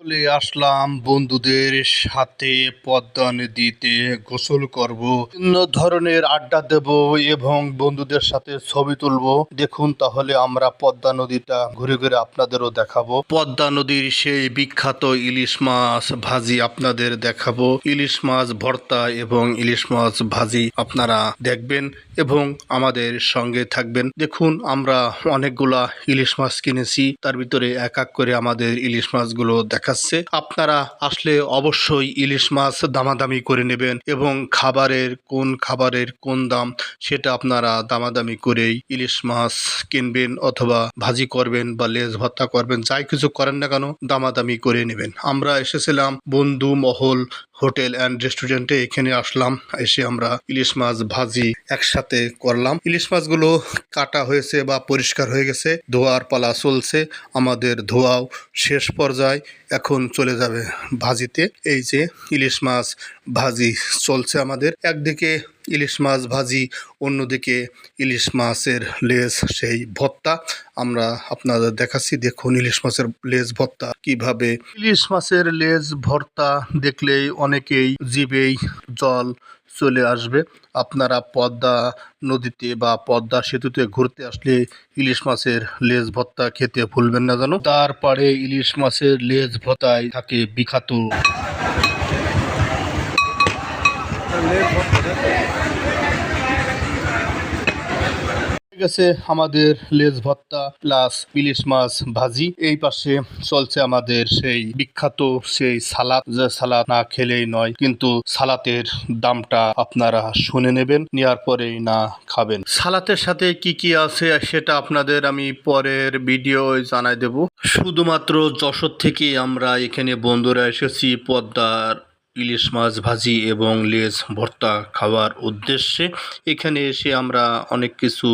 চলে আসলাম বন্ধুদের সাথে পদ্মা নদীতে গোসল করব, বিভিন্ন ধরনের আড্ডা দেব এবং বন্ধুদের সাথে ছবি তুলবো। দেখুন তাহলে আমরা পদ্মা নদীটা ঘুরে ঘুরে আপনাদেরও দেখাবো। পদ্মা নদীর সেই বিখ্যাত ইলিশ মাছ ভাজি আপনাদের দেখাবো। ইলিশ মাছ ভর্তা এবং ইলিশ মাছ ভাজি আপনারা দেখবেন এবং আমাদের সঙ্গে থাকবেন। দেখুন আমরা অনেকগুলা ইলিশ মাছ কিনেছি, তার ভিতরে এক এক করে আমাদের ইলিশ মাছগুলো দেখাচ্ছে। আপনারা আসলে অবশ্যই ইলিশ মাছ দামাদামি করে নেবেন এবং খাবারের কোন দাম সেটা আপনারা দামাদামি করেই ইলিশ মাছ কিনবেন অথবা ভাজি করবেন বা লেজ ভর্তা করবেন, যাই কিছু করেন না কেন দামাদামি করে নেবেন। আমরা এসেছিলাম বন্ধু মহল হোটেল অ্যান্ড রেস্টুরেন্টে, এখানে আসলাম, এসে আমরা ইলিশ মাছ ভাজি একসাথে করলাম। ইলিশ মাছগুলো কাটা হয়েছে বা পরিষ্কার হয়ে গেছে, ধোয়ার পালা চলছে। আমাদের ধোয়াও শেষ পর্যায়ে, এখন চলে যাবে ভাজিতে। এই যে ইলিশ মাছ ভাজি চলছে আমাদের, একদিকে ইলিশ মাছ ভাজি, অন্যদিকে ইলিশ মাছের লেজ সেই ভর্তা আমরা আপনাদের দেখাচ্ছি। দেখুন ইলিশ মাছের লেজ ভর্তা কিভাবে। ইলিশ মাছের লেজ ভর্তা দেখলেই অনেকেই জিভেই জল চলে আসবে। আপনারা পদ্মা নদীতে বা পদ্মা সেতুতে ঘুরতে আসলে ইলিশ মাছের লেজ ভর্তা খেতে ভুলবেন না জানো। তারপরে ইলিশ মাছের লেজ ভর্তায় থাকে বিখ্যাত গেছে আমাদের লেজ ভর্তা প্লাস ইলিশ মাছ ভাজি। এই পাশে চলছে আমাদের সেই বিখ্যাত সেই সালাদ, যে সালাদ না খেলেই নয়, কিন্তু সালাতের দামটা আপনারা শুনে নেবেন, নেওয়ার পরেই না খাবেন। সালাতের সাথে কি কি আছে সেটা আপনাদের আমি পরের ভিডিও জানাই দেব। শুধুমাত্র যশোর থেকে আমরা এখানে বন্ধুরা এসেছি পদ্মার ইলিশ মাছ ভাজি এবং লেজ ভর্তা খাওয়ার উদ্দেশ্যে। এখানে এসে আমরা অনেক কিছু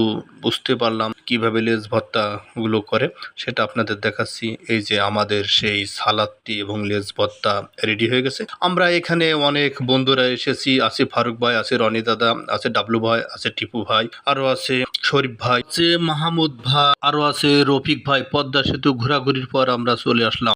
বুঝতে পারলাম কিভাবে লেজ ভর্তাগুলো করে, সেটা আপনাদের দেখাচ্ছি। এই যে আমাদের সেই সালাদটি এবং লেজ ভর্তা রেডি হয়ে গেছে। আমরা এখানে অনেক বন্ধুরা এসেছি, আছে ফারুক ভাই, আছে রনি দাদা, আছে ডাবলু ভাই, আছে টিপু ভাই, আরও আছে শরীফ ভাই, আছে মাহমুদ ভাই, আরও আছে রফিক ভাই। পদ্মা সেতু ঘোরাঘুরির পর আমরা চলে আসলাম